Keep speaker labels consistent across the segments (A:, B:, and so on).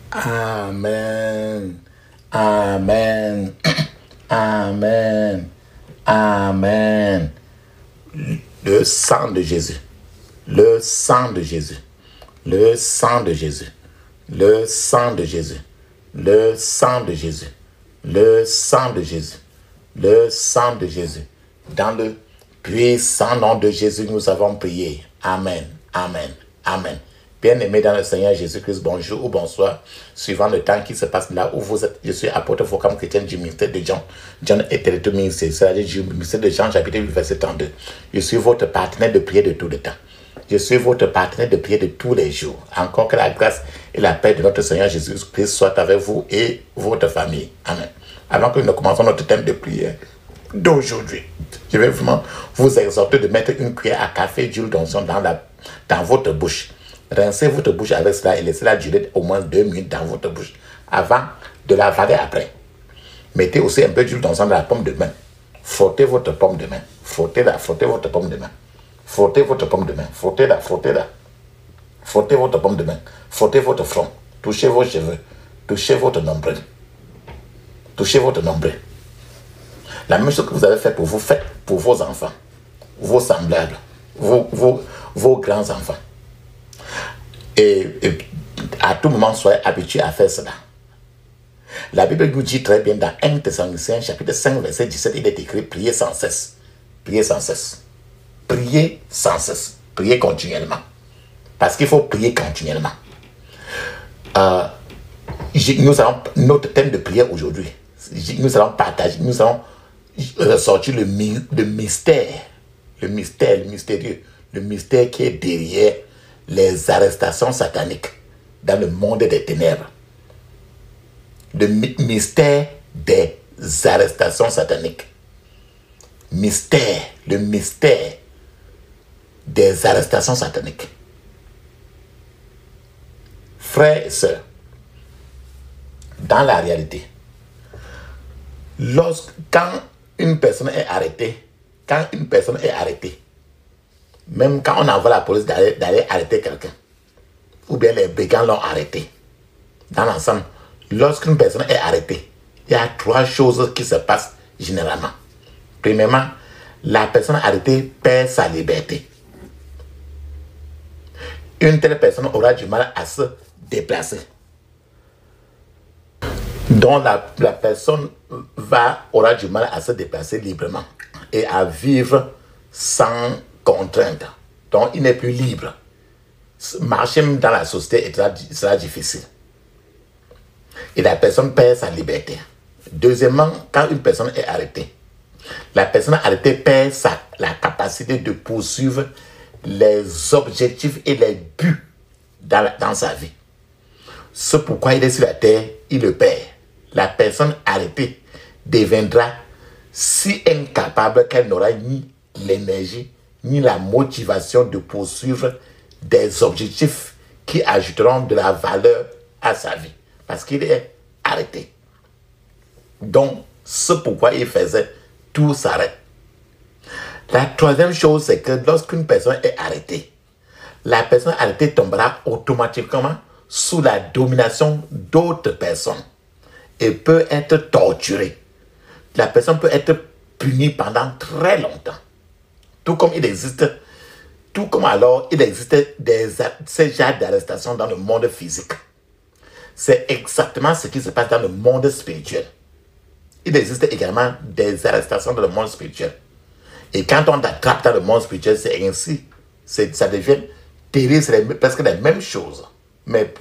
A: Amen. Amen. Amen. Amen. Le sang de Jésus. Le sang de Jésus. Le sang de Jésus. Le sang de Jésus. Le sang de Jésus. Le sang de Jésus. Le sang de Jésus. Dans le puissant nom de Jésus, nous avons prié. Amen. Amen. Amen. Bien-aimés dans le Seigneur Jésus-Christ, bonjour ou bonsoir, suivant le temps qui se passe là où vous êtes. Je suis apôtre Focam chrétien du ministère de Jean. John est territoire ministère, c'est-à-dire du ministère de Jean, chapitre 8, verset 32. Je suis votre partenaire de prière de tout le temps. Je suis votre partenaire de prière de tous les jours. Encore que la grâce et la paix de notre Seigneur Jésus-Christ soient avec vous et votre famille. Amen. Avant que nous commençons notre thème de prière d'aujourd'hui, je vais vraiment vous exhorter de mettre une cuillère à café d'huile d'onction dans votre bouche. Rincez votre bouche avec cela et laissez-la durer au moins 2 minutes dans votre bouche avant de l'avaler après. Mettez aussi un peu d'huile d'onction dans la paume de main. Frottez votre paume de main. Frottez-la, frottez votre paume de main. Frottez votre paume de main. Frottez-la, frottez-la. Frottez votre paume de main. Frottez votre front. Touchez vos cheveux. Touchez votre nombril. Touchez votre nombril. La même chose que vous avez fait pour vous, faites pour vos enfants, vos semblables, vos grands-enfants. Et à tout moment, soyez habitués à faire cela. La Bible nous dit très bien dans 1 Thessaloniciens, chapitre 5, verset 17, il est écrit, priez sans cesse. Priez sans cesse. Priez sans cesse. Priez continuellement. Parce qu'il faut prier continuellement. Nous allons, notre thème de prière aujourd'hui, nous allons partager, nous allons ressortir le mystère, le mystérieux, le mystère qui est derrière les arrestations sataniques dans le monde des ténèbres. Le mystère des arrestations sataniques. Mystère, le mystère des arrestations sataniques. Frères et sœurs, dans la réalité, quand une personne est arrêtée, même quand on envoie la police d'aller arrêter quelqu'un, ou bien les brigands l'ont arrêté, dans l'ensemble, lorsqu'une personne est arrêtée, il y a 3 choses qui se passent généralement. Premièrement, la personne arrêtée perd sa liberté. Une telle personne aura du mal à se déplacer. Donc la personne aura du mal à se déplacer librement et à vivre sans contrainte. Donc il n'est plus libre. Marcher dans la société sera difficile. Et la personne perd sa liberté. Deuxièmement, quand une personne est arrêtée, la personne arrêtée perd la capacité de poursuivre les objectifs et les buts dans sa vie. Ce pourquoi il est sur la terre, il le perd. La personne arrêtée deviendra si incapable qu'elle n'aura ni l'énergie ni la motivation de poursuivre des objectifs qui ajouteront de la valeur à sa vie. Parce qu'il est arrêté. Donc, ce pourquoi il faisait, tout s'arrête. La troisième chose, c'est que lorsqu'une personne est arrêtée, la personne arrêtée tombera automatiquement sous la domination d'autres personnes et peut être torturée. La personne peut être punie pendant très longtemps. Tout comme il existe ces genres d'arrestations dans le monde physique. C'est exactement ce qui se passe dans le monde spirituel. Il existe également des arrestations dans le monde spirituel. Et quand on t'attrape dans le monde spirituel, c'est ainsi. Ça devient terrible, c'est presque la même chose. Mais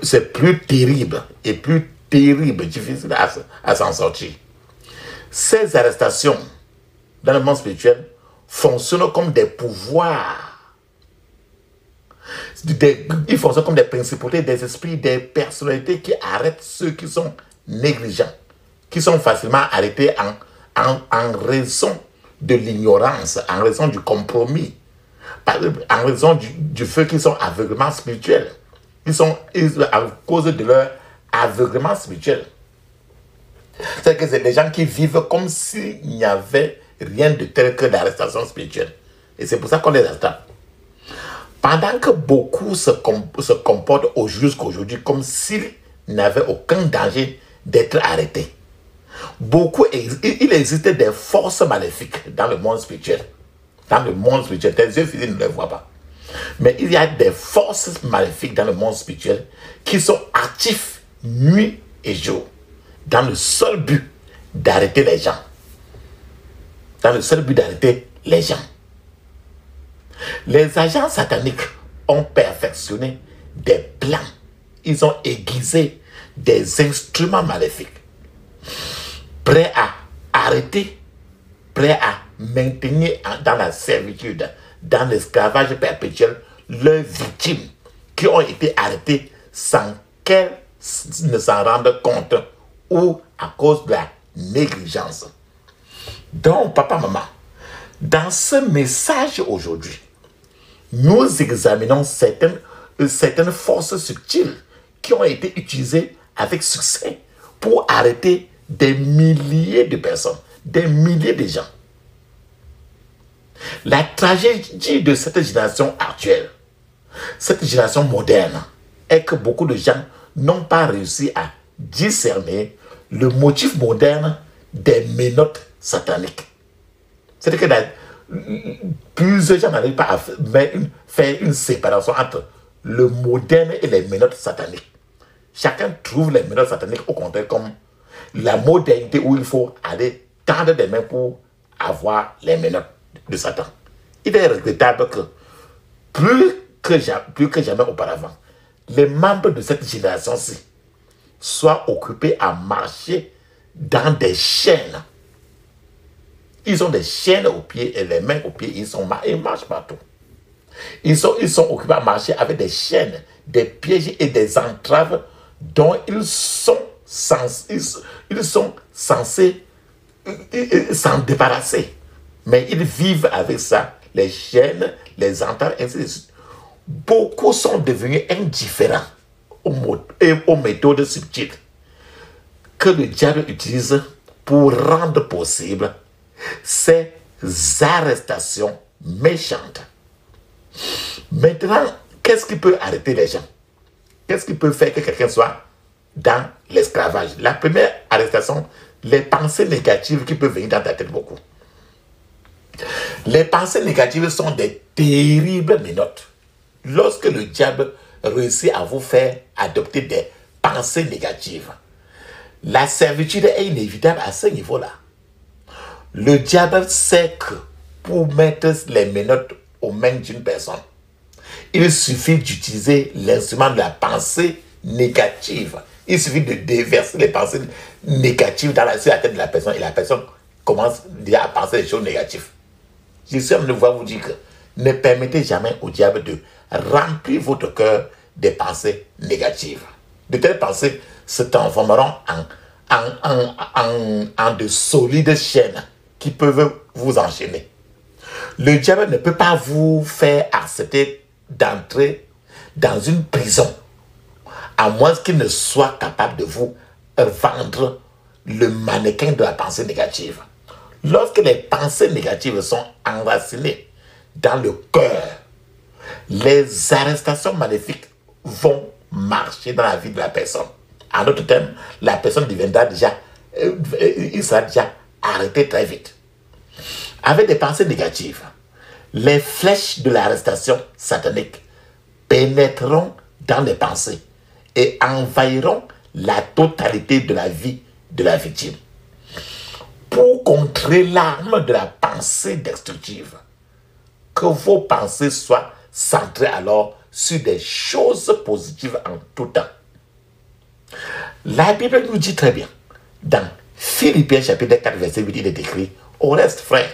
A: c'est plus terrible et plus terrible, difficile à s'en sortir. Ces arrestations dans le monde spirituel fonctionnent comme des pouvoirs. Ils fonctionnent comme des principautés, des esprits, des personnalités qui arrêtent ceux qui sont négligents, qui sont facilement arrêtés en raison de l'ignorance, en raison du compromis, en raison du fait qu'ils sont aveuglement spirituels. À cause de leur aveuglement spirituel. C'est que c'est des gens qui vivent comme s'il n'y avait rien de tel que l'arrestation spirituelle. Et c'est pour ça qu'on les attrape. Pendant que beaucoup se comportent jusqu'à aujourd'hui comme s'ils n'avaient aucun danger d'être arrêtés. Il existe des forces maléfiques dans le monde spirituel. Dans le monde spirituel, tes yeux physiques ne les voient pas. Mais il y a des forces maléfiques dans le monde spirituel qui sont actifs nuit et jour, dans le seul but d'arrêter les gens. Dans le seul but d'arrêter les gens. Les agents sataniques ont perfectionné des plans. Ils ont aiguisé des instruments maléfiques. Prêts à arrêter, prêts à maintenir dans la servitude, dans l'esclavage perpétuel, leurs victimes qui ont été arrêtées sans qu'elles ne s'en rendent compte ou à cause de la négligence. Donc, papa, maman, dans ce message aujourd'hui, nous examinons certaines forces subtiles qui ont été utilisées avec succès pour arrêter des milliers de personnes, des milliers de gens. La tragédie de cette génération actuelle, cette génération moderne, est que beaucoup de gens n'ont pas réussi à discerner le motif moderne des menottes sataniques. C'est-à-dire que plusieurs gens n'arrivent pas à faire une séparation entre le moderne et les menottes sataniques. Chacun trouve les menottes sataniques au contraire comme la modernité où il faut aller tendre des mains pour avoir les menottes de Satan. Il est regrettable que plus que jamais auparavant, les membres de cette génération-ci soient occupés à marcher dans des chaînes. Ils ont des chaînes aux pieds et les mains aux pieds. Ils marchent partout. Ils sont occupés à marcher avec des chaînes, des pièges et des entraves dont ils sont censés s'en débarrasser. Mais ils vivent avec ça, les chaînes, les entraves, ainsi de suite. Beaucoup sont devenus indifférents aux méthodes subtiles que le diable utilise pour rendre possible ces arrestations méchantes. Maintenant, qu'est-ce qui peut arrêter les gens? Qu'est-ce qui peut faire que quelqu'un soit dans l'esclavage? La première arrestation, les pensées négatives qui peuvent venir dans ta tête beaucoup. Les pensées négatives sont des terribles menottes. Lorsque le diable réussit à vous faire adopter des pensées négatives, la servitude est inévitable à ce niveau-là. Le diable sait que pour mettre les menottes aux mains d'une personne, il suffit d'utiliser l'instrument de la pensée négative. Il suffit de déverser les pensées négatives sur la tête de la personne et la personne commence déjà à penser des choses négatives. Je suis en train de vous dire que ne permettez jamais au diable de remplir votre cœur des pensées négatives. De telles pensées se transformeront en de solides chaînes qui peuvent vous enchaîner. Le diable ne peut pas vous faire accepter d'entrer dans une prison, à moins qu'il ne soit capable de vous vendre le mannequin de la pensée négative. Lorsque les pensées négatives sont enracinées dans le cœur, les arrestations maléfiques vont marcher dans la vie de la personne. En d'autres termes, la personne deviendra il sera déjà arrêté très vite. Avec des pensées négatives, les flèches de l'arrestation satanique pénétreront dans les pensées et envahiront la totalité de la vie de la victime. Pour contrer l'arme de la pensée destructive, que vos pensées soient centrées alors sur des choses positives en tout temps. La Bible nous dit très bien, dans Philippiens chapitre 4, verset 8, il est écrit: au reste, frère,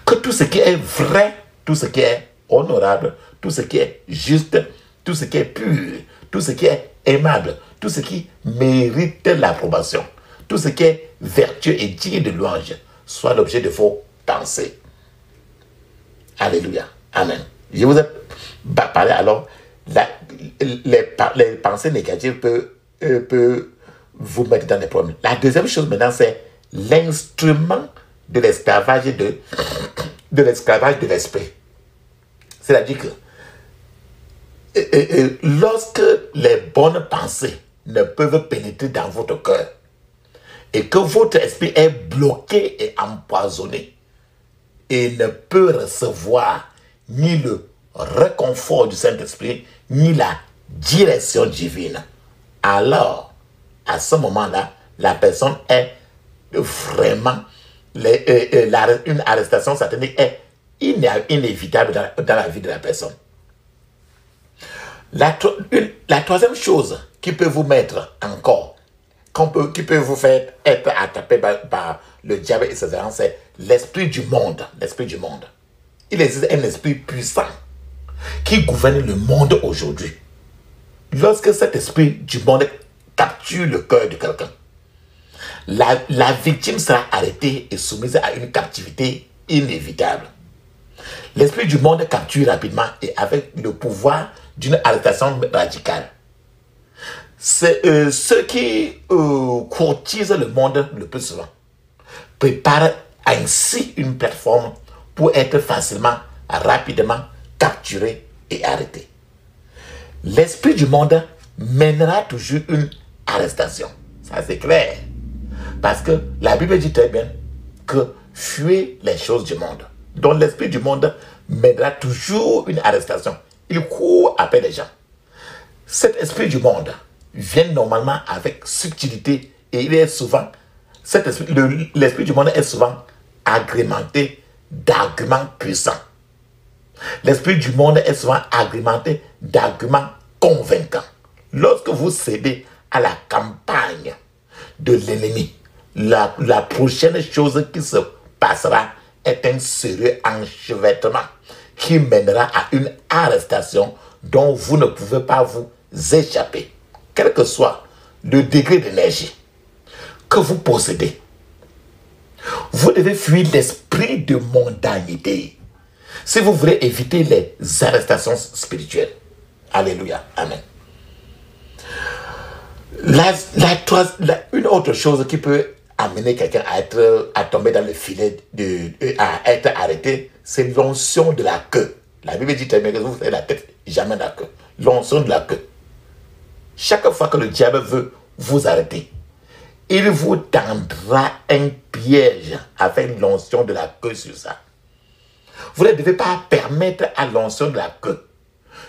A: que tout ce qui est vrai, tout ce qui est honorable, tout ce qui est juste, tout ce qui est pur, tout ce qui est aimable, tout ce qui mérite l'approbation, tout ce qui est vertueux et digne de louange, soit l'objet de vos pensées. Alléluia. Amen. Je vous ai parlé alors, les pensées négatives peuvent vous mettre dans des problèmes. La deuxième chose maintenant, c'est l'instrument de l'esclavage de l'esclavage de l'esprit. C'est-à-dire que lorsque les bonnes pensées ne peuvent pénétrer dans votre cœur et que votre esprit est bloqué et empoisonné et ne peut recevoir ni le réconfort du Saint-Esprit, ni la direction divine, alors, à ce moment-là, la personne est vraiment, une arrestation satanique est inévitable dans la vie de la personne. La troisième chose qui peut vous mettre encore, qui peut vous faire être attaqué par le diable et ses agents, c'est l'esprit du monde. L'esprit du monde. Il existe un esprit puissant qui gouverne le monde aujourd'hui. Lorsque cet esprit du monde capture le cœur de quelqu'un, la victime sera arrêtée et soumise à une captivité inévitable. L'esprit du monde capture rapidement et avec le pouvoir d'une arrestation radicale. C'est ceux qui courtisent le monde le plus souvent préparent ainsi une plateforme pour être facilement, rapidement capturé et arrêté. L'esprit du monde mènera toujours une arrestation. Ça, c'est clair. Parce que la Bible dit très bien que fuyez les choses du monde. Donc, l'esprit du monde mènera toujours une arrestation. Il court après les gens. Cet esprit du monde vient normalement avec subtilité et il est souvent, l'esprit du monde est souvent agrémenté d'arguments puissants. L'esprit du monde est souvent agrémenté d'arguments convaincants. Lorsque vous cédez à la campagne de l'ennemi, la prochaine chose qui se passera est un sérieux enchevêtrement qui mènera à une arrestation dont vous ne pouvez pas vous échapper. Quel que soit le degré d'énergie que vous possédez, vous devez fuir l'esprit de mondanité si vous voulez éviter les arrestations spirituelles. Alléluia. Amen. Une autre chose qui peut amener quelqu'un à tomber dans le filet, à être arrêté, c'est l'onction de la queue. La Bible dit très bien que vous faites la tête, jamais la queue. L'onction de la queue. Chaque fois que le diable veut vous arrêter, il vous tendra un piège avec l'onction de la queue sur ça. Vous ne devez pas permettre à l'onction de la queue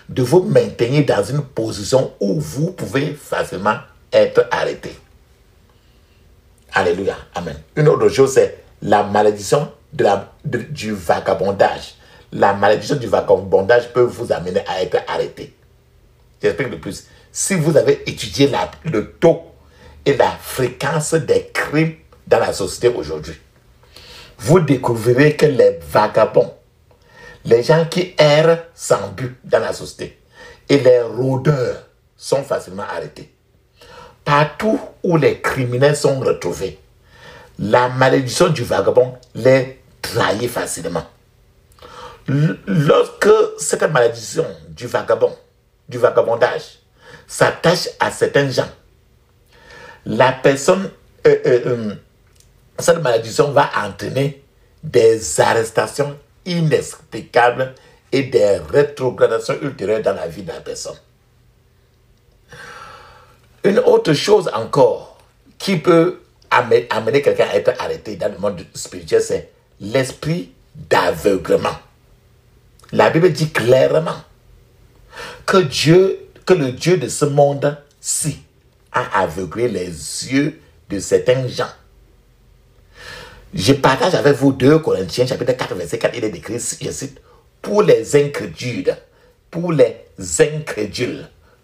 A: de vous maintenir dans une position où vous pouvez facilement être arrêté. Alléluia. Amen. Une autre chose, c'est la malédiction du vagabondage. La malédiction du vagabondage peut vous amener à être arrêté. J'explique de plus. Si vous avez étudié le taux et la fréquence des crimes dans la société aujourd'hui, vous découvrirez que les vagabonds, les gens qui errent sans but dans la société et les rôdeurs sont facilement arrêtés. Partout où les criminels sont retrouvés, la malédiction du vagabond les trahit facilement. Lorsque cette malédiction du vagabondage, s'attache à certains gens, la personne, cette malédiction va entraîner des arrestations inexplicables et des rétrogradations ultérieures dans la vie de la personne. Une autre chose encore qui peut amener quelqu'un à être arrêté dans le monde spirituel, c'est l'esprit d'aveuglement. La Bible dit clairement que le Dieu de ce monde-ci a aveuglé les yeux de certains gens. Je partage avec vous 2 Corinthiens chapitre 4 verset 4, il est écrit, je cite, pour les incrédules,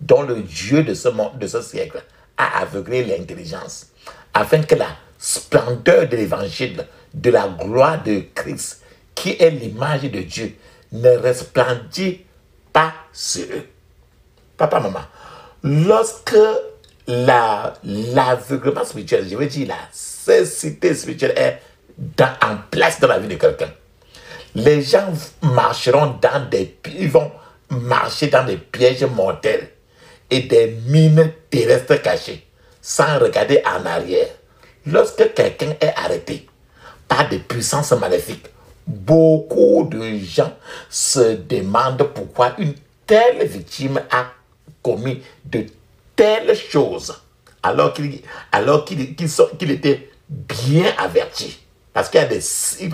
A: dont le Dieu de ce siècle a aveuglé l'intelligence, afin que la splendeur de l'évangile, de la gloire de Christ, qui est l'image de Dieu, ne resplendit pas sur eux. Papa, maman, lorsque l'aveuglement spirituel, je veux dire la cécité spirituelle est en place dans la vie de quelqu'un, les gens ils vont marcher dans des pièges mortels et des mines terrestres cachées, sans regarder en arrière. Lorsque quelqu'un est arrêté par des puissances maléfiques. Beaucoup de gens se demandent pourquoi une telle victime a commis de telles choses alors qu'il était bien averti. Parce qu'il y a des signes,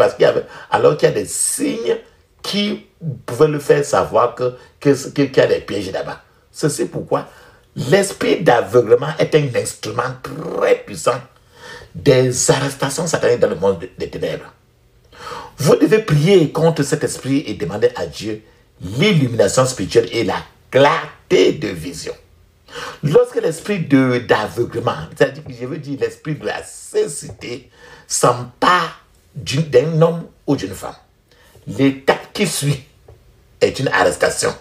A: alors qu'il y a des signes qui pouvaient le faire savoir qu'il y a des pièges là-bas. C'est pourquoi l'esprit d'aveuglement est un instrument très puissant des arrestations sataniques dans le monde des ténèbres. Vous devez prier contre cet esprit et demander à Dieu l'illumination spirituelle et la clarté de vision. Lorsque l'esprit d'aveuglement, c'est-à-dire que je veux dire l'esprit de la cécité, s'empare d'un homme ou d'une femme, l'étape qui suit est une arrestation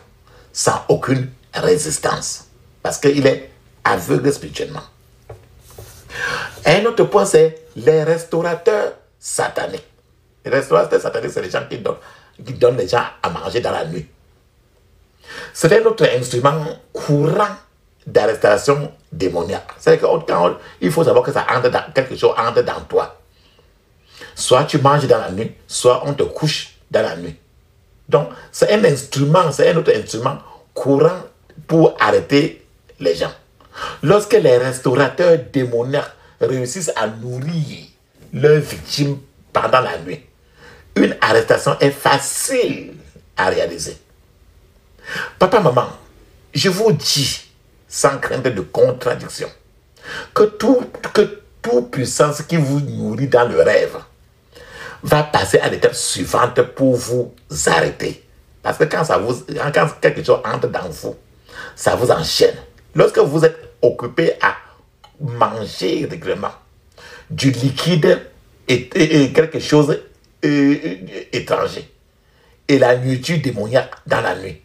A: sans aucune résistance parce qu'il est aveugle spirituellement. Un autre point, c'est les restaurateurs sataniques. Les restaurateurs sataniques, c'est les gens qui donnent les gens à manger dans la nuit. C'est un autre instrument courant d'arrestation démoniaque. C'est-à-dire qu'il faut savoir que quelque chose entre dans toi. Soit tu manges dans la nuit, soit on te couche dans la nuit. Donc, c'est un autre instrument courant pour arrêter les gens. Lorsque les restaurateurs démoniaques réussissent à nourrir leurs victimes pendant la nuit, une arrestation est facile à réaliser. Papa, maman, je vous dis, sans crainte de contradiction, que toute puissance qui vous nourrit dans le rêve va passer à l'étape suivante pour vous arrêter. Parce que quand quelque chose entre dans vous, ça vous enchaîne. Lorsque vous êtes occupé à manger régulièrement du liquide et quelque chose étranger et la nourriture démoniaque dans la nuit,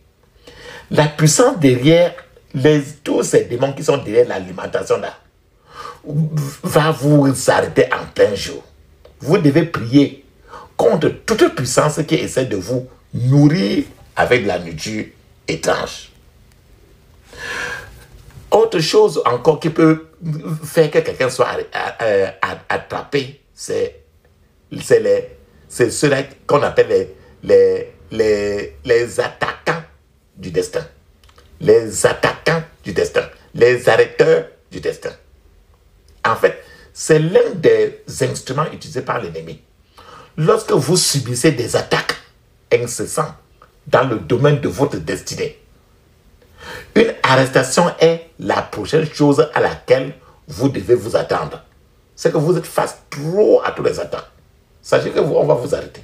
A: la puissance derrière tous ces démons qui sont derrière l'alimentation là va vous arrêter en plein jour. Vous devez prier contre toute puissance qui essaie de vous nourrir avec la nourriture étrange. Autre chose encore qui peut faire que quelqu'un soit attrapé, c'est ceux-là qu'on appelle les attaquants du destin. Les attaquants du destin. Les arrêteurs du destin. En fait, c'est l'un des instruments utilisés par l'ennemi. Lorsque vous subissez des attaques incessantes dans le domaine de votre destinée, une arrestation est la prochaine chose à laquelle vous devez vous attendre. C'est que vous êtes face trop à tous les attaques. Sachez qu'on va vous arrêter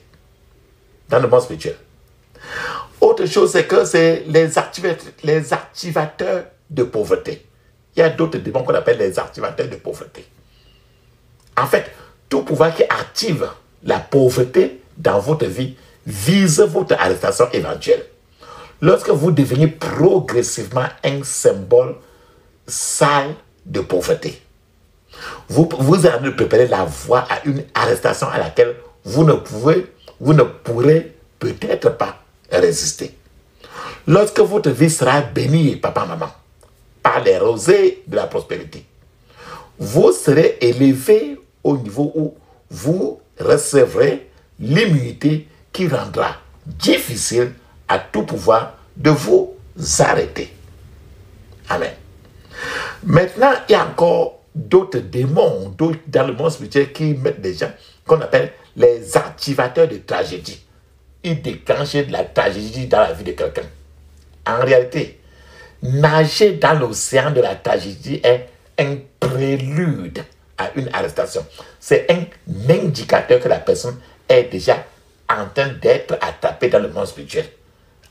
A: dans le monde spirituel. Autre chose, c'est que c'est les activateurs de pauvreté. Il y a d'autres démons qu'on appelle les activateurs de pauvreté. En fait, tout pouvoir qui active la pauvreté dans votre vie vise votre arrestation éventuelle. Lorsque vous devenez progressivement un symbole sale de pauvreté, vous allez préparer la voie à une arrestation à laquelle vous ne pourrez peut-être pas résister. Lorsque votre vie sera bénie, papa, maman, par les rosées de la prospérité, vous serez élevé au niveau où vous recevrez l'immunité qui rendra difficile à tout pouvoir de vous arrêter. Amen. Maintenant, il y a encore d'autres démons dans le monde spirituel qui mettent des gens qu'on appelle les activateurs de tragédie. Ils déclenchent de la tragédie dans la vie de quelqu'un. En réalité, nager dans l'océan de la tragédie est un prélude à une arrestation. C'est un indicateur que la personne est déjà en train d'être attrapée dans le monde spirituel.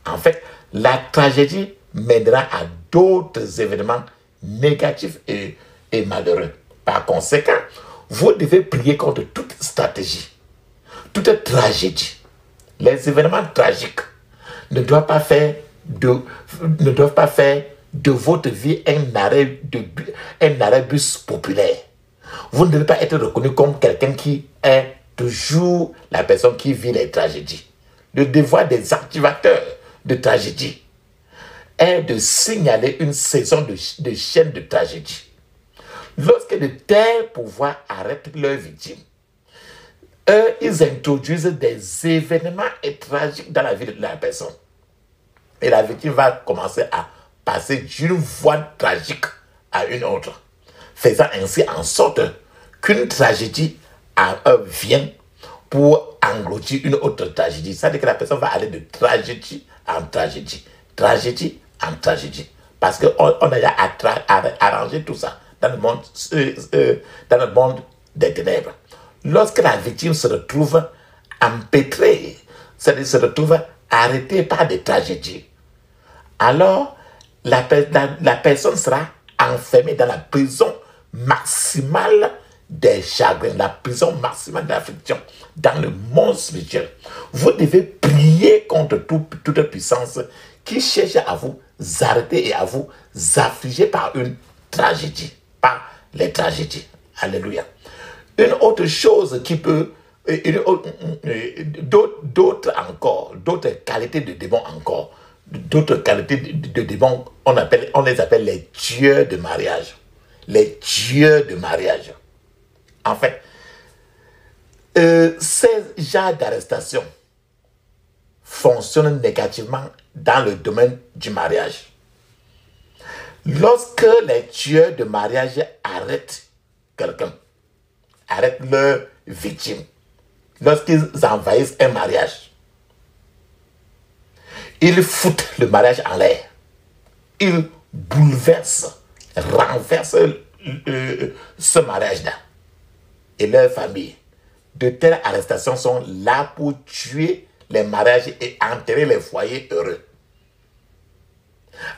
A: En fait, la tragédie mènera à d'autres événements négatifs et malheureux. Par conséquent, vous devez prier contre toute stratégie, toute tragédie. Les événements tragiques ne doivent pas faire de votre vie un arrêt bus populaire. Vous ne devez pas être reconnu comme quelqu'un qui est toujours la personne qui vit les tragédies. Le devoir des activateurs de tragédie est de signaler une saison de chaîne de tragédie. Lorsque de tels pouvoirs arrêtent leurs victimes, eux, ils introduisent des événements tragiques dans la vie de la personne. Et la victime va commencer à passer d'une voie tragique à une autre, faisant ainsi en sorte qu'une tragédie vient pour engloutir une autre tragédie. C'est-à-dire que la personne va aller de tragédie en tragédie, tragédie en tragédie. Parce qu'on a déjà arrangé tout ça dans le monde des ténèbres. Lorsque la victime se retrouve empêtrée, c'est-à-dire se retrouve arrêtée par des tragédies, alors la personne sera enfermée dans la prison maximale des chagrins, la prison maximale de l'affliction, dans le monde spirituel. Vous devez prier contre toute puissance qui cherche à vous arrêter et à vous affliger par une tragédie, par les tragédies. Alléluia. Une autre chose qui peut, d'autres encore, d'autres qualités de démons encore, d'autres qualités de démons, on les appelle les tueurs de mariage. Les tueurs de mariage. En fait, ces genres d'arrestation fonctionnent négativement dans le domaine du mariage. Lorsque les tueurs de mariage arrêtent quelqu'un, arrêtent leur victime, lorsqu'ils envahissent un mariage, ils foutent le mariage en l'air. Ils bouleversent, renversent ce mariage-là et leur famille. De telles arrestations sont là pour tuer les mariages et enterrer les foyers heureux.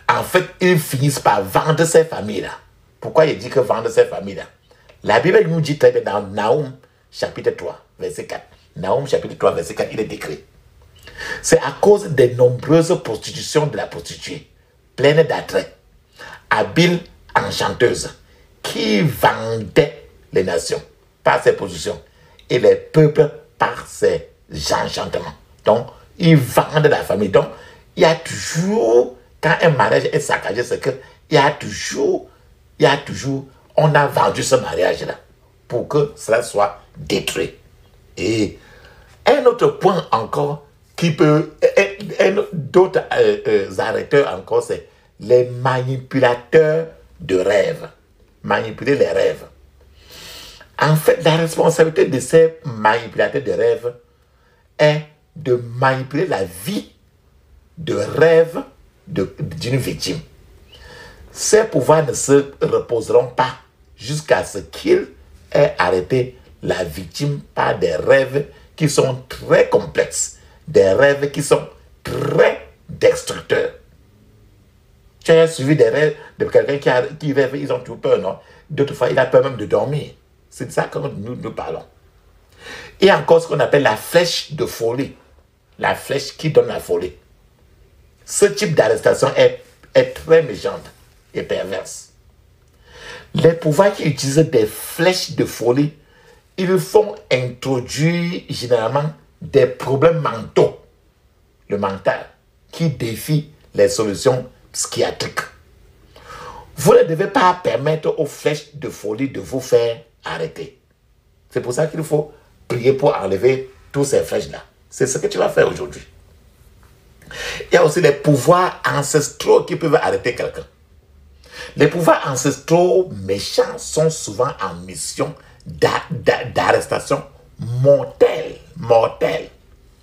A: En fait, ils finissent par vendre ces familles-là. Pourquoi il dit que vendre ces familles-là? La Bible nous dit très bien dans Naoum, chapitre 3, verset 4. Naoum, chapitre 3, verset 4, il est décrit. C'est à cause des nombreuses prostitutions de la prostituée, pleine d'attrait, habile enchanteuse, qui vendait les nations par ses positions et les peuples par ses enchantements. Donc, ils vendent la famille. Donc, il y a toujours, quand un mariage est saccagé, c'est que il y a toujours, on a vendu ce mariage-là pour que cela soit détruit. Et un autre point encore qui peut, d'autres arrêteurs encore, c'est les manipulateurs de rêves. Manipuler les rêves. En fait, la responsabilité de ces manipulateurs de rêves est de manipuler la vie de rêve d'une victime. Ces pouvoirs ne se reposeront pas jusqu'à ce qu'ils aient arrêté la victime par des rêves qui sont très complexes, des rêves qui sont très destructeurs. Tu as suivi des rêves de quelqu'un qui rêve, ils ont tout peur, non? D'autres fois, il a peur même de dormir. C'est de ça que nous parlons. Et encore ce qu'on appelle la flèche de folie. La flèche qui donne la folie. Ce type d'arrestation est très méchante et perverse. Les pouvoirs qui utilisent des flèches de folie, ils font introduire généralement des problèmes mentaux, le mental, qui défient les solutions psychiatriques. Vous ne devez pas permettre aux flèches de folie de vous faire arrêter. C'est pour ça qu'il faut prier pour enlever tous ces flèches-là. C'est ce que tu vas faire aujourd'hui. Il y a aussi les pouvoirs ancestraux qui peuvent arrêter quelqu'un. Les pouvoirs ancestraux méchants sont souvent en mission d'arrestation mortelle.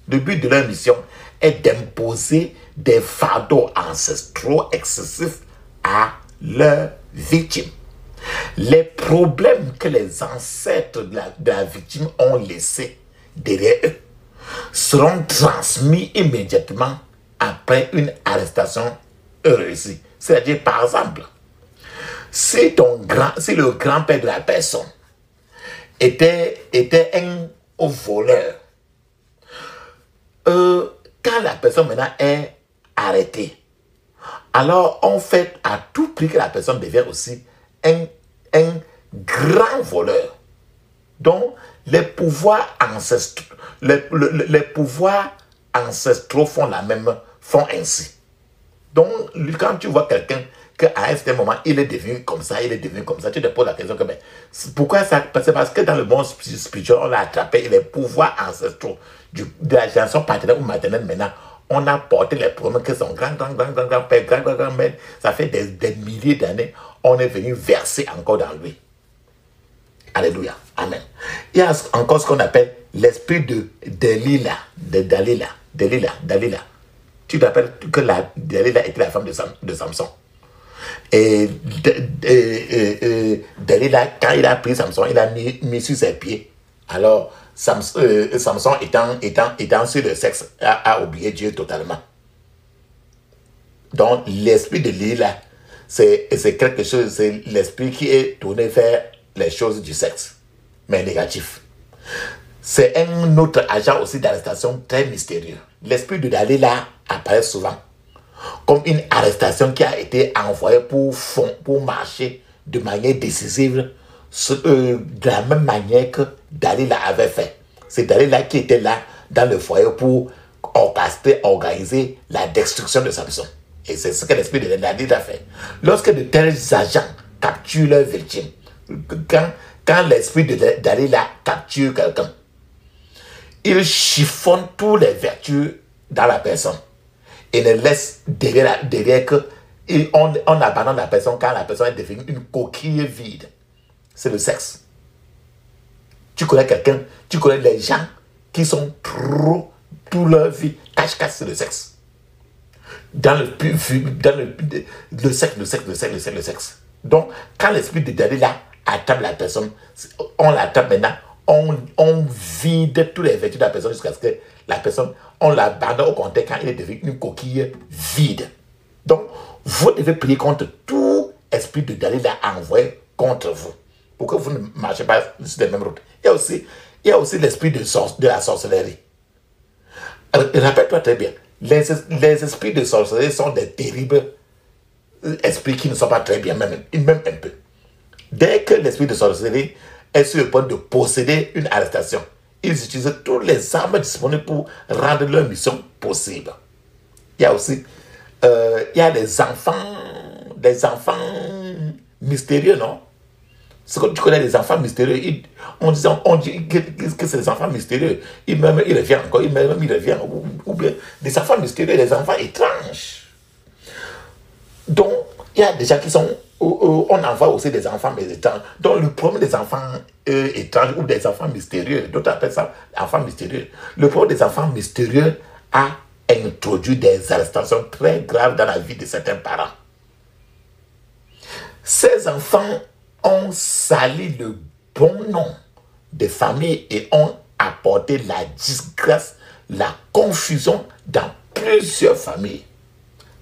A: Le but de leur mission est d'imposer des fardeaux ancestraux excessifs à leurs victimes. Les problèmes que les ancêtres de la victime ont laissés derrière eux seront transmis immédiatement après une arrestation réussie. C'est-à-dire, par exemple, si le grand-père de la personne était un voleur, quand la personne maintenant est arrêtée, alors on fait à tout prix que la personne devienne aussi un grand voleur. Donc, les pouvoirs ancestraux font ainsi. Donc, quand tu vois quelqu'un qu'à un certain moment, il est devenu comme ça, il est devenu comme ça. Tu te poses la question que, mais pourquoi ça? C'est parce que dans le monde spirituel, on l'a attrapé et les pouvoirs ancestraux de la génération paternelle ou maternelle maintenant, on a porté les problèmes que son grand-père, grand-grand-mère, ça fait des milliers d'années, on est venu verser encore dans lui. Alléluia. Amen. Il y a encore ce qu'on appelle l'esprit de Dalila. Tu te rappelles que Dalila était la femme de Samson. Et Dalila, quand il a pris Samson, il a mis sur ses pieds. Alors, Samson étant sur le sexe, a oublié Dieu totalement. Donc, l'esprit de Dalila, c'est quelque chose, c'est l'esprit qui est tourné vers les choses du sexe, mais négatif. C'est un autre agent aussi d'arrestation très mystérieux. L'esprit de Dalila apparaît souvent comme une arrestation qui a été envoyée pour marcher de manière décisive de la même manière que Dalila avait fait. C'est Dalila qui était là dans le foyer pour organiser la destruction de Samson. Et c'est ce que l'esprit de Dalila a fait. Lorsque de tels agents capturent leur victime, quand l'esprit de Dalila capture quelqu'un, il chiffonne toutes les vertus dans la personne et ne laisse derrière que on abandonne la personne quand la personne est devenue une coquille vide. C'est le sexe. Tu connais quelqu'un, tu connais les gens qui sont trop, toute leur vie, cache-cache, c'est le sexe. Dans le sexe. Donc, quand l'esprit de Dalila attrape la personne, on l'attrape maintenant, on vide toutes les vertus de la personne jusqu'à ce que la personne, on l'abandonne au contraire quand il est devenu une coquille vide. Donc, vous devez prier contre tout esprit de Dalila envoyé contre vous, pour que vous ne marchez pas sur les mêmes routes. Il y a aussi l'esprit de la sorcellerie. Rappelle-toi très bien, les esprits de sorcellerie sont des terribles esprits qui ne sont pas très bien, même un peu. Dès que l'esprit de sorcellerie est sur le point de posséder une arrestation, ils utilisent toutes les armes disponibles pour rendre leur mission possible. Il y a aussi les enfants mystérieux, non? C'est quand tu connais les enfants mystérieux, on dit que c'est des enfants mystérieux. Il revient encore, il revient. Ou bien des enfants mystérieux, des enfants étranges. Donc, il y a des gens qui sont... on envoie aussi des enfants étranges. Donc, le problème des enfants étranges ou des enfants mystérieux, d'autres appellent ça enfants mystérieux. Le problème des enfants mystérieux a introduit des arrestations très graves dans la vie de certains parents. Ces enfants ont sali le bon nom des familles et ont apporté la disgrâce, la confusion dans plusieurs familles.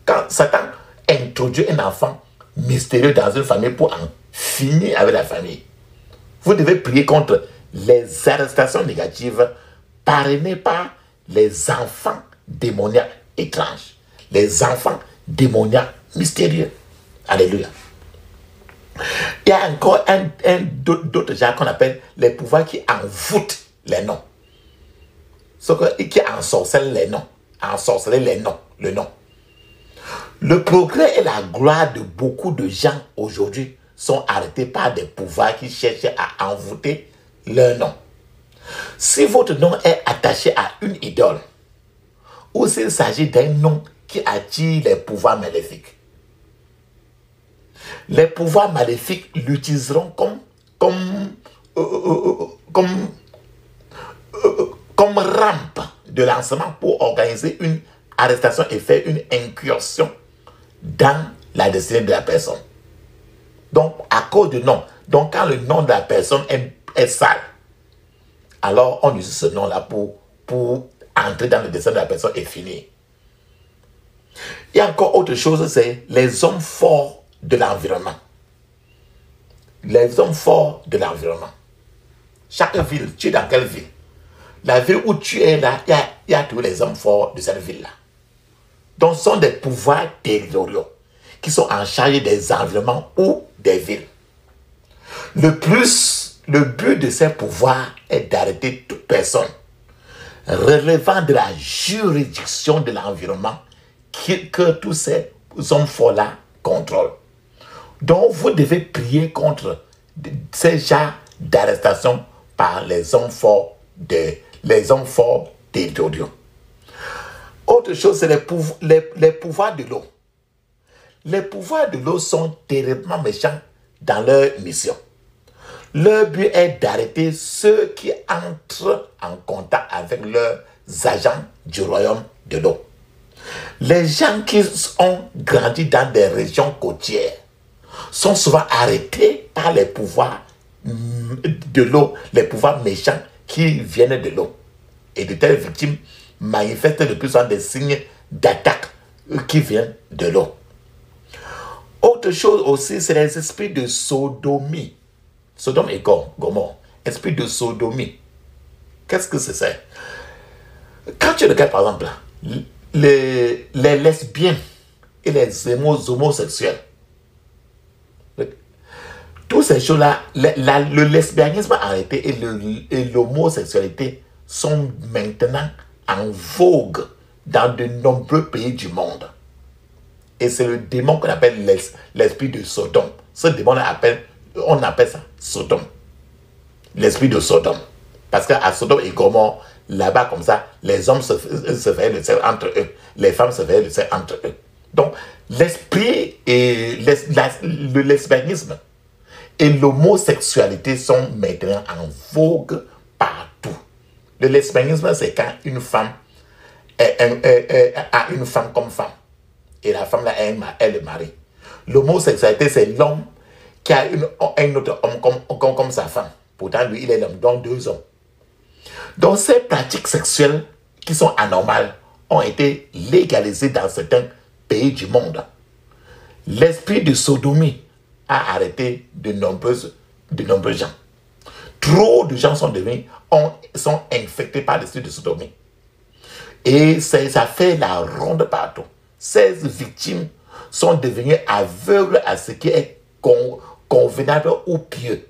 A: Quand Satan introduit un enfant mystérieux dans une famille pour en finir avec la famille, vous devez prier contre les arrestations négatives parrainées par les enfants démoniaques étranges, les enfants démoniaques mystérieux. Alléluia. Il y a encore d'autres gens qu'on appelle les pouvoirs qui envoûtent les noms. Qui ensorcellent les noms. Le nom. Le progrès et la gloire de beaucoup de gens aujourd'hui sont arrêtés par des pouvoirs qui cherchent à envoûter leur nom. Si votre nom est attaché à une idole, ou s'il s'agit d'un nom qui attire les pouvoirs maléfiques, les pouvoirs maléfiques l'utiliseront comme rampe de lancement pour organiser une arrestation et faire une incursion dans la destinée de la personne. Donc, à cause du nom. Donc, quand le nom de la personne est sale, alors on utilise ce nom-là pour entrer dans le destin de la personne et finir. Il y a encore autre chose, c'est les hommes forts de l'environnement. Les hommes forts de l'environnement. Chaque ville, tu es dans quelle ville? La ville où tu es là, il y a tous les hommes forts de cette ville-là. Donc, ce sont des pouvoirs territoriaux qui sont en charge des environnements ou des villes. Le but de ces pouvoirs est d'arrêter toute personne relevant de la juridiction de l'environnement que tous ces hommes forts-là contrôlent. Donc, vous devez prier contre ces genres d'arrestation par les hommes forts d'Édodio. Autre chose, c'est les pouvoirs de l'eau. Les pouvoirs de l'eau sont terriblement méchants dans leur mission. Leur but est d'arrêter ceux qui entrent en contact avec leurs agents du royaume de l'eau. Les gens qui ont grandi dans des régions côtières sont souvent arrêtés par les pouvoirs de l'eau, les pouvoirs méchants qui viennent de l'eau. Et de telles victimes manifestent de plus en plus des signes d'attaque qui viennent de l'eau. Autre chose aussi, c'est les esprits de sodomie. Sodome et Gomorrhe. Esprit de sodomie. Qu'est-ce que c'est ça? Quand tu regardes, par exemple, les lesbiennes et les homosexuels, toutes ces choses-là, le lesbianisme arrêté et l'homosexualité sont maintenant en vogue dans de nombreux pays du monde. Et c'est le démon qu'on appelle l'esprit de Sodome. Ce démon-là, on appelle ça Sodome. L'esprit de Sodome. Parce qu'à Sodome et Gomorrhe, là-bas, comme ça, les hommes se faisaient le sexe entre eux. Les femmes se faisaient le sexe entre eux. Donc, l'esprit et le lesbianisme et l'homosexualité sont maintenant en vogue partout. Le lesbianisme, c'est quand une femme a une femme comme femme. Et la femme là, elle le mari. L'homosexualité, c'est l'homme qui a un autre homme comme sa femme. Pourtant, lui, il est l'homme, donc deux hommes. Donc, ces pratiques sexuelles qui sont anormales ont été légalisées dans certains pays du monde. L'esprit de sodomie a arrêté de nombreux gens. Trop de gens sont infectés par l'esprit de sodomie. Et ça fait la ronde partout. Ces victimes sont devenues aveugles à ce qui est convenable ou pieux.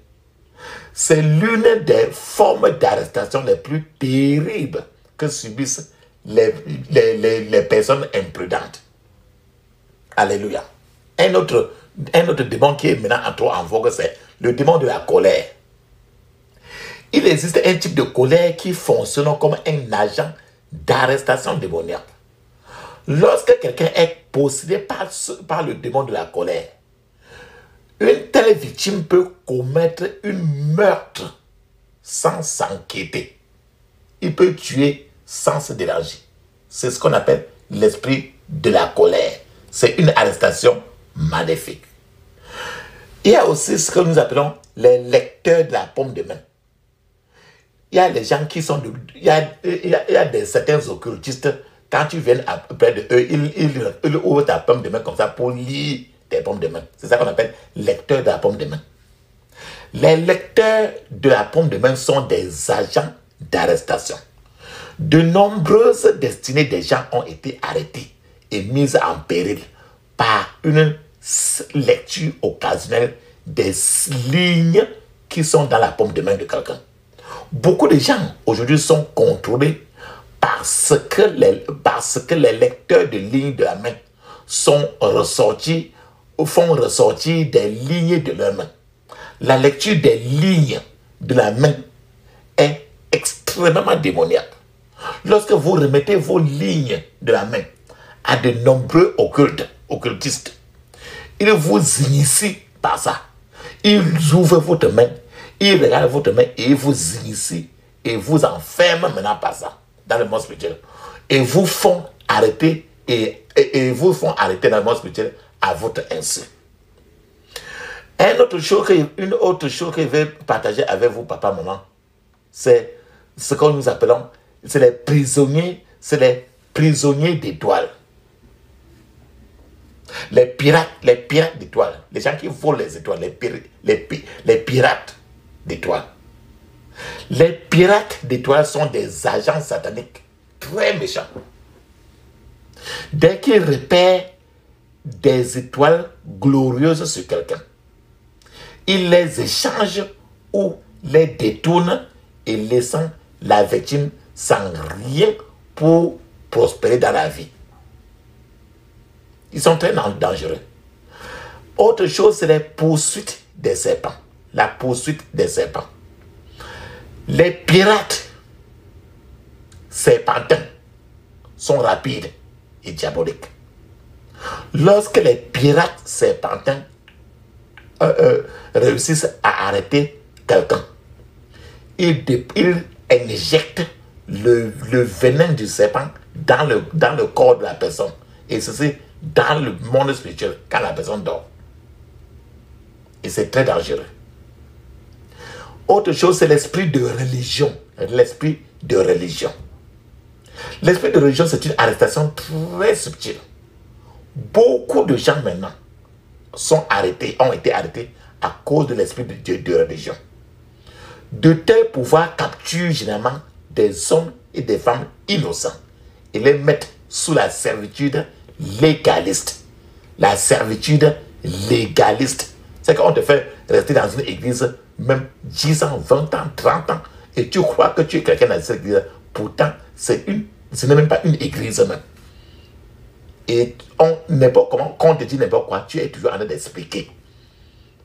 A: C'est l'une des formes d'arrestation les plus terribles que subissent les personnes imprudentes. Alléluia. Un autre démon qui est maintenant trop en vogue, c'est le démon de la colère. Il existe un type de colère qui fonctionne comme un agent d'arrestation démoniaque. Lorsque quelqu'un est possédé par le démon de la colère, une telle victime peut commettre un meurtre sans s'inquiéter. Il peut tuer sans se déranger. C'est ce qu'on appelle l'esprit de la colère. C'est une arrestation maléfique. Il y a aussi ce que nous appelons les lecteurs de la paume de main. Il y a les gens qui sont... Il y a certains occultistes, quand tu viens près de eux, ils ouvrent ta paume de main comme ça pour lire tes paumes de main. C'est ça qu'on appelle lecteurs de la paume de main. Les lecteurs de la paume de main sont des agents d'arrestation. De nombreuses destinées des gens ont été arrêtées et mises en péril par une lecture occasionnelle des lignes qui sont dans la paume de main de quelqu'un. Beaucoup de gens aujourd'hui sont contrôlés parce que les lecteurs de lignes de la main font ressortir des lignes de leur main. La lecture des lignes de la main est extrêmement démoniaque. Lorsque vous remettez vos lignes de la main à de nombreux occultistes, ils vous initient par ça. Ils ouvrent votre main, ils regardent votre main et ils vous initient et vous enferment maintenant par ça dans le monde spirituel. Et vous font arrêter et vous font arrêter dans le monde spirituel à votre insu. Une autre chose que je vais partager avec vous, papa, maman, c'est ce que nous appelons, c'est les prisonniers d'étoiles. Les pirates d'étoiles. Les gens qui volent les étoiles, les pirates d'étoiles. Les pirates d'étoiles sont des agents sataniques très méchants. Dès qu'ils repèrent des étoiles glorieuses sur quelqu'un, ils les échangent ou les détournent et laissant la victime sans rien pour prospérer dans la vie. Ils sont très dangereux. Autre chose, c'est les poursuites des serpents. La poursuite des serpents. Les pirates serpentins sont rapides et diaboliques. Lorsque les pirates serpentins réussissent à arrêter quelqu'un, ils injectent le venin du serpent dans le corps de la personne. Et ceci dans le monde spirituel, quand la personne dort. Et c'est très dangereux. Autre chose, c'est l'esprit de religion. L'esprit de religion. L'esprit de religion, c'est une arrestation très subtile. Beaucoup de gens maintenant ont été arrêtés à cause de l'esprit de religion. De tels pouvoirs capturent généralement des hommes et des femmes innocents et les mettent sous la servitude légaliste. La servitude légaliste. C'est qu'on te fait rester dans une église même 10 ans, 20 ans, 30 ans et tu crois que tu es quelqu'un dans cette église. Pourtant, ce n'est même pas une église même. Et quand on te dit n'importe quoi, tu es toujours en train d'expliquer.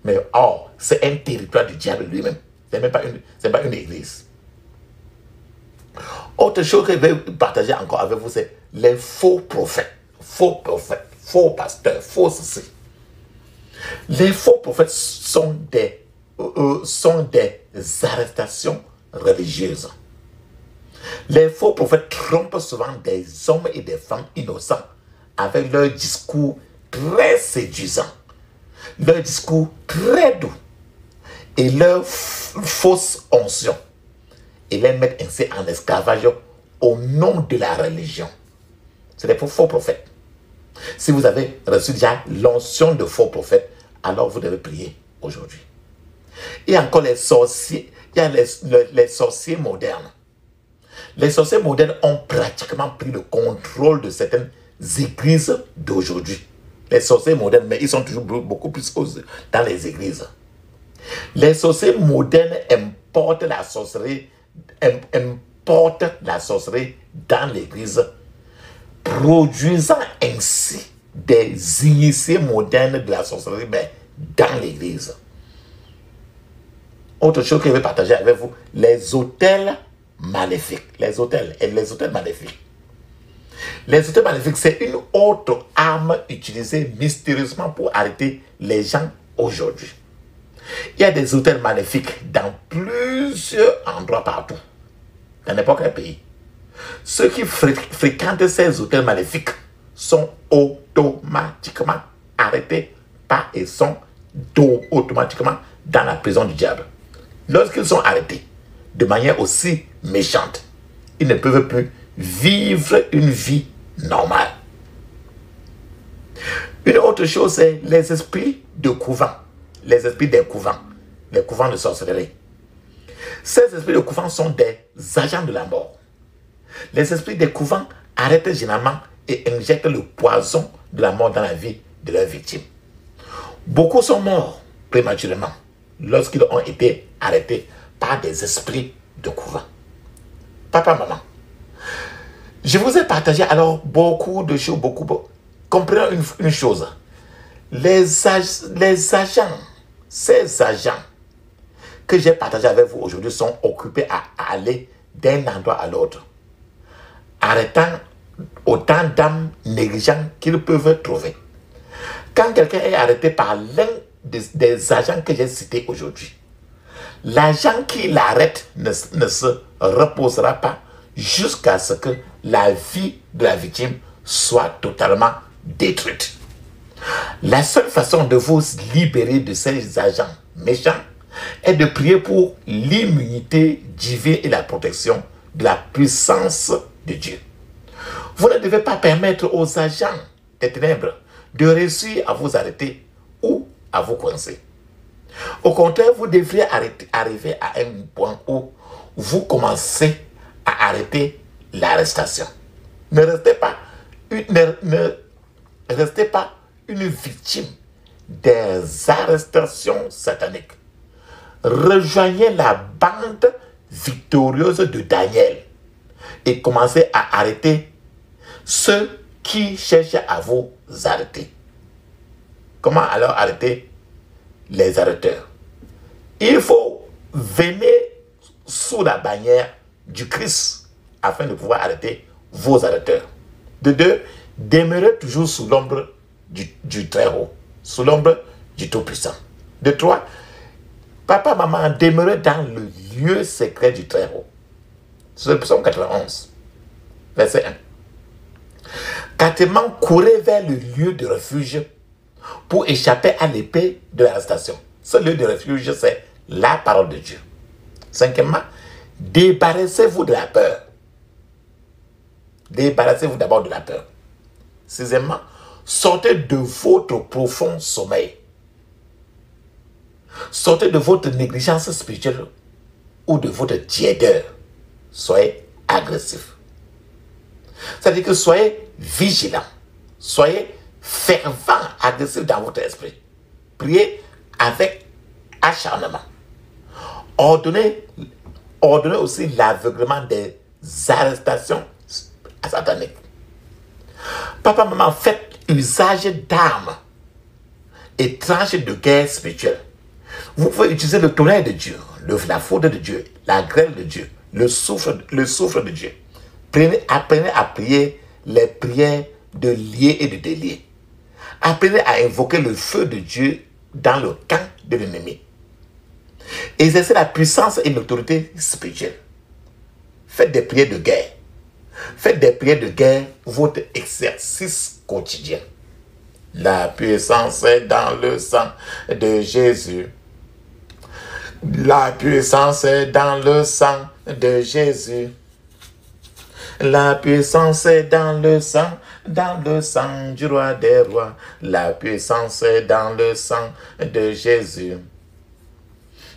A: Mais or, c'est un territoire du diable lui-même. Ce n'est pas une église. Autre chose que je vais partager encore avec vous, c'est les faux prophètes, faux pasteurs, faux ceci. Les faux prophètes sont des arrestations religieuses. Les faux prophètes trompent souvent des hommes et des femmes innocents avec leur discours très séduisant, leur discours très doux et leur fausse onction. Et les mettent ainsi en esclavage au nom de la religion. C'est des faux prophètes. Si vous avez reçu déjà l'onction de faux prophètes, alors vous devez prier aujourd'hui. Et encore les sorciers, il y a les sorciers modernes. Les sorciers modernes ont pratiquement pris le contrôle de certaines églises d'aujourd'hui. Les sorciers modernes, mais ils sont toujours beaucoup plus dans les églises. Les sorciers modernes importent la sorcellerie dans l'église, produisant ainsi des initiés modernes de la sorcellerie dans l'église. Autre chose que je vais partager avec vous, les autels maléfiques. Les autels maléfiques. Les autels maléfiques, c'est une autre arme utilisée mystérieusement pour arrêter les gens aujourd'hui. Il y a des autels maléfiques dans plusieurs endroits partout, dans n'importe quel pays. Ceux qui fréquentent ces hôtels maléfiques sont automatiquement arrêtés et sont automatiquement dans la prison du diable. Lorsqu'ils sont arrêtés de manière aussi méchante, ils ne peuvent plus vivre une vie normale. Une autre chose, c'est les esprits de couvent. Les esprits des couvents, les couvents de sorcellerie. Ces esprits de couvent sont des agents de la mort. Les esprits des couvents arrêtent généralement et injectent le poison de la mort dans la vie de leurs victimes. Beaucoup sont morts prématurément lorsqu'ils ont été arrêtés par des esprits de couvent. Papa, maman, je vous ai partagé alors beaucoup de choses, Comprenons une chose. Ces agents que j'ai partagés avec vous aujourd'hui sont occupés à aller d'un endroit à l'autre, arrêtant autant d'âmes négligentes qu'ils peuvent trouver. Quand quelqu'un est arrêté par l'un des agents que j'ai cités aujourd'hui, l'agent qui l'arrête ne se reposera pas jusqu'à ce que la vie de la victime soit totalement détruite. La seule façon de vous libérer de ces agents méchants est de prier pour l'immunité divine et la protection de la puissance de Dieu. Vous ne devez pas permettre aux agents des ténèbres de réussir à vous arrêter ou à vous coincer. Au contraire, vous devriez arriver à un point où vous commencez à arrêter l'arrestation. Ne restez pas une victime des arrestations sataniques. Rejoignez la bande victorieuse de Daniel et commencez à arrêter ceux qui cherchent à vous arrêter. Comment alors arrêter les arrêteurs? Il faut venir sous la bannière du Christ afin de pouvoir arrêter vos arrêteurs. De deux, demeurez toujours sous l'ombre du Très-Haut, sous l'ombre du Tout-Puissant. De trois, papa, maman, demeurez dans le lieu secret du Très-Haut. C'est le psaume 91, verset 1. Quatrièmement, courez vers le lieu de refuge pour échapper à l'épée de l'arrestation. Ce lieu de refuge, c'est la parole de Dieu. Cinquièmement, débarrassez-vous de la peur. Débarrassez-vous d'abord de la peur. Sixièmement, sortez de votre profond sommeil. Sortez de votre négligence spirituelle ou de votre tiédeur. Soyez agressif. C'est-à-dire que soyez vigilant. Soyez fervent, agressif dans votre esprit. Priez avec acharnement. Ordonnez aussi l'aveuglement des arrestations sataniques. Papa, maman, faites usage d'armes et tranches de guerre spirituelle. Vous pouvez utiliser le tonnerre de Dieu, la foudre de Dieu, la grêle de Dieu, le souffle de Dieu. Apprenez à prier les prières de lier et de délier. Apprenez à invoquer le feu de Dieu dans le camp de l'ennemi. Exercez la puissance et l'autorité spirituelle. Faites des prières de guerre. Faites des prières de guerre, votre exercice quotidien. La puissance est dans le sang de Jésus. La puissance est dans le sang de Jésus. La puissance est dans le sang du roi des rois. La puissance est dans le sang de Jésus.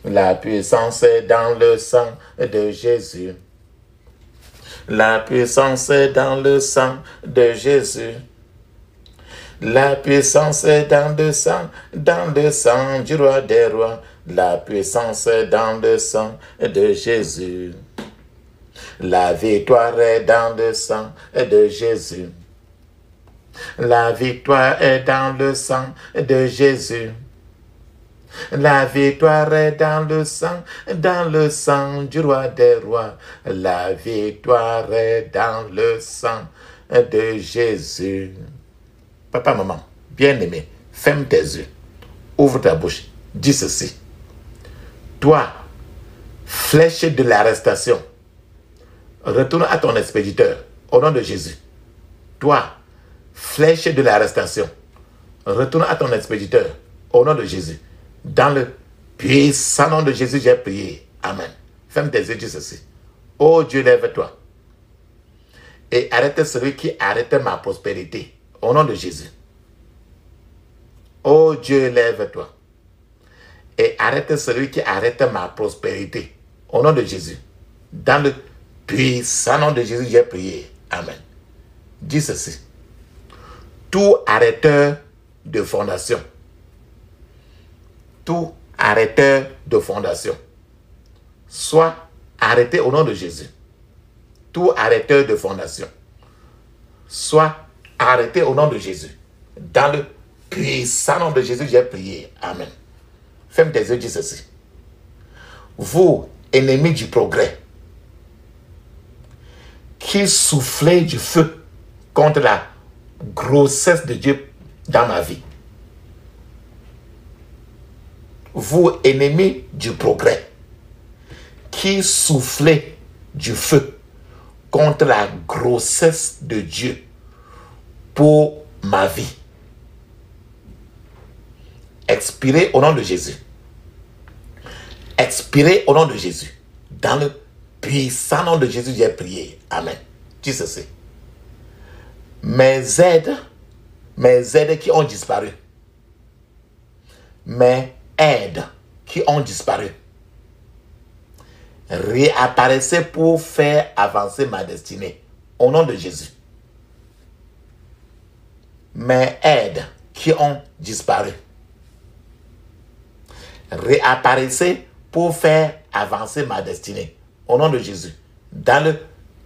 A: La puissance est dans le sang de Jésus. La puissance est dans le sang de Jésus. La puissance est dans le sang du roi des rois. La puissance est dans le sang de Jésus. La victoire est dans le sang de Jésus. La victoire est dans le sang de Jésus. La victoire est dans le sang du roi des rois. La victoire est dans le sang de Jésus. Papa, maman, bien-aimé, ferme tes yeux, ouvre ta bouche, dis ceci. Toi, flèche de l'arrestation, retourne à ton expéditeur, au nom de Jésus. Toi, flèche de l'arrestation, retourne à ton expéditeur, au nom de Jésus. Dans le puissant nom de Jésus, j'ai prié. Amen. Ferme tes yeux, dis ceci. Oh Dieu, lève-toi. Et arrête celui qui arrête ma prospérité. Au nom de Jésus. Oh Dieu, lève-toi. Et arrête celui qui arrête ma prospérité. Au nom de Jésus. Dans le puissant nom de Jésus, j'ai prié. Amen. Dis ceci. Tout arrêteur de fondation. Tout arrêteur de fondation. Soit arrêté au nom de Jésus. Tout arrêteur de fondation. Soit arrêté au nom de Jésus. Dans le puissant nom de Jésus, j'ai prié. Amen. Ferme tes yeux, dis ceci. Vous, ennemis du progrès, qui soufflez du feu contre la grossesse de Dieu dans ma vie. Vous, ennemis du progrès, qui soufflez du feu contre la grossesse de Dieu pour ma vie. Expirez au nom de Jésus. Expirez au nom de Jésus. Dans le puissant nom de Jésus, j'ai prié. Amen. Dis ceci. Mes aides qui ont disparu. Mes aides qui ont disparu. Réapparaissez pour faire avancer ma destinée. Au nom de Jésus. Mes aides qui ont disparu. Réapparaissez pour faire avancer ma destinée. Au nom de Jésus. Dans le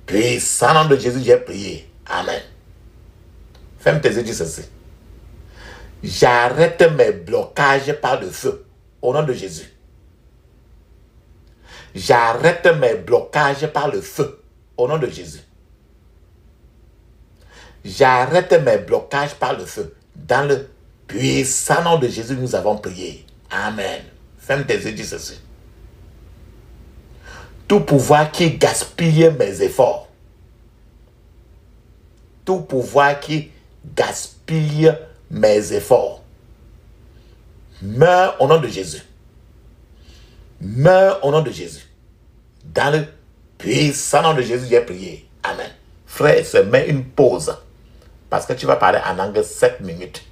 A: puissant nom de Jésus, j'ai prié. Amen. Ferme tes yeux, dis ceci. J'arrête mes blocages par le feu. Au nom de Jésus. J'arrête mes blocages par le feu. Au nom de Jésus. J'arrête mes blocages par le feu. Dans le puissant nom de Jésus, nous avons prié. Amen. Ferme tes yeux, dis ceci. Tout pouvoir qui gaspille mes efforts. Tout pouvoir qui gaspille mes efforts. Meurs au nom de Jésus. Meurs au nom de Jésus. Dans le puissant nom de Jésus, j'ai prié. Amen. Frère, se met une pause. Parce que tu vas parler en langue 7 minutes.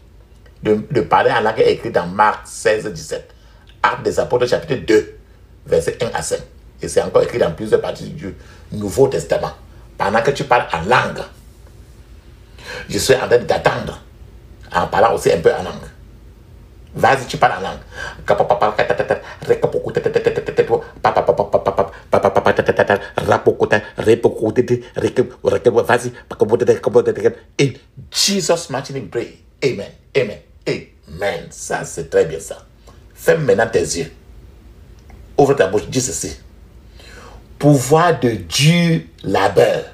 A: De parler en langue écrit dans Marc 16, 17. Actes des Apôtres, chapitre 2, versets 1 à 5. Et c'est encore écrit dans plusieurs parties du Nouveau Testament. Pendant que tu parles en langue, je suis en train d'attendre en parlant aussi un peu en langue. Vas-y, tu parles en langue. Vas-y. In Jesus' mighty name, pray. Amen. Amen. Amen. Ça, c'est très bien ça. Ferme maintenant tes yeux. Ouvre ta bouche. Dis ceci. Pouvoir de dur labeur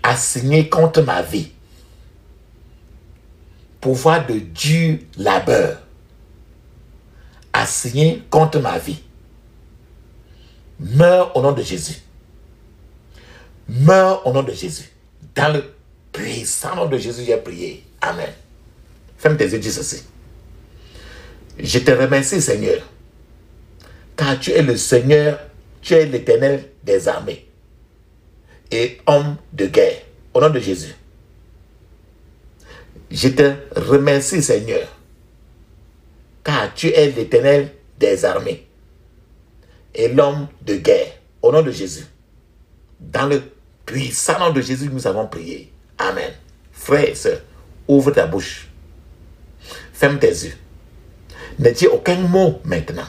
A: assigné contre ma vie. Pouvoir de dur labeur assigné contre ma vie. Meurs au nom de Jésus. Meurs au nom de Jésus. Dans le puissant nom de Jésus, j'ai prié. Amen. Ferme tes yeux, dis ceci. Je te remercie, Seigneur, car tu es le Seigneur, tu es l'Éternel des armées et homme de guerre. Au nom de Jésus. Je te remercie, Seigneur, car tu es l'Éternel des armées et l'homme de guerre. Au nom de Jésus. Dans le puissant nom de Jésus, nous avons prié. Amen. Frère et soeur, ouvre ta bouche. Ferme tes yeux. Ne dis aucun mot maintenant.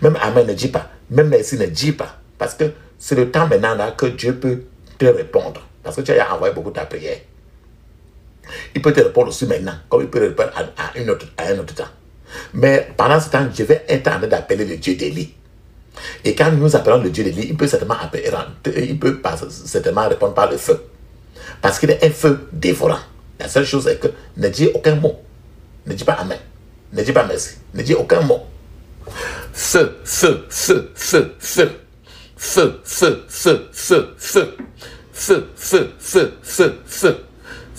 A: Même Amen ne dis pas. Même merci ne dis pas. Parce que c'est le temps maintenant là que Dieu peut te répondre. Parce que tu as envoyé beaucoup ta prière. Il peut te répondre aussi maintenant, comme il peut répondre à un autre temps. Mais pendant ce temps, je vais être en train d'appeler le Dieu d'Élie. Et quand nous appelons le Dieu d'Élie, il peut certainement répondre par le feu. Parce qu'il est un feu dévorant. La seule chose est que ne dis aucun mot. Ne dis pas Amen. Ne dis pas merci. Ne dis aucun mot. Feu, feu, feu, feu, feu. Feu, feu, feu, feu, feu. Feu, feu, feu, feu, feu.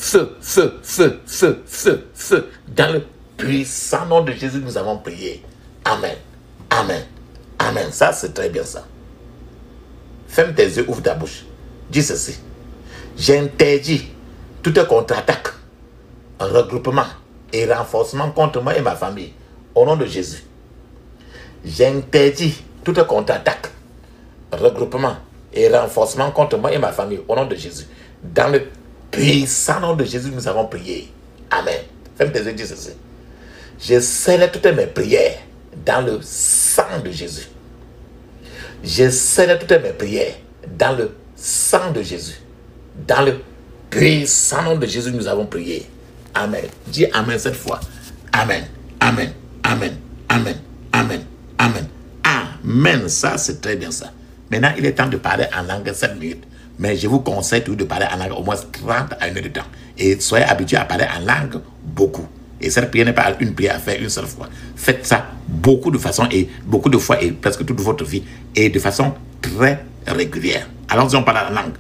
A: Feu, feu, feu, feu, feu, feu. Dans le puissant nom de Jésus, nous avons prié. Amen. Amen. Amen. Ça, c'est très bien ça. Ferme tes yeux, ouvre ta bouche. Dis ceci. J'interdis toute contre-attaque, regroupement et renforcement contre moi et ma famille. Au nom de Jésus. J'interdis toute contre-attaque, regroupement et renforcement contre moi et ma famille. Au nom de Jésus. Dans le puissant nom de Jésus, nous avons prié. Amen. Ferme tes yeux, dis ceci. Je scelle toutes mes prières dans le sang de Jésus. Je scelle toutes mes prières dans le sang de Jésus. Dans le puissant nom de Jésus, nous avons prié. Amen. Dis Amen cette fois. Amen. Amen. Amen. Amen. Amen. Amen. Amen. Ça, c'est très bien ça. Maintenant, il est temps de parler en langue 7 minutes. Mais je vous conseille toujours de parler en langue au moins 30 à 1 heure de temps. Et soyez habitués à parler en langue beaucoup. Et cette prière n'est pas une prière à faire une seule fois. Faites ça beaucoup de façon et beaucoup de fois et presque toute votre vie. Et de façon très régulière. Allons-y, on parle en langue.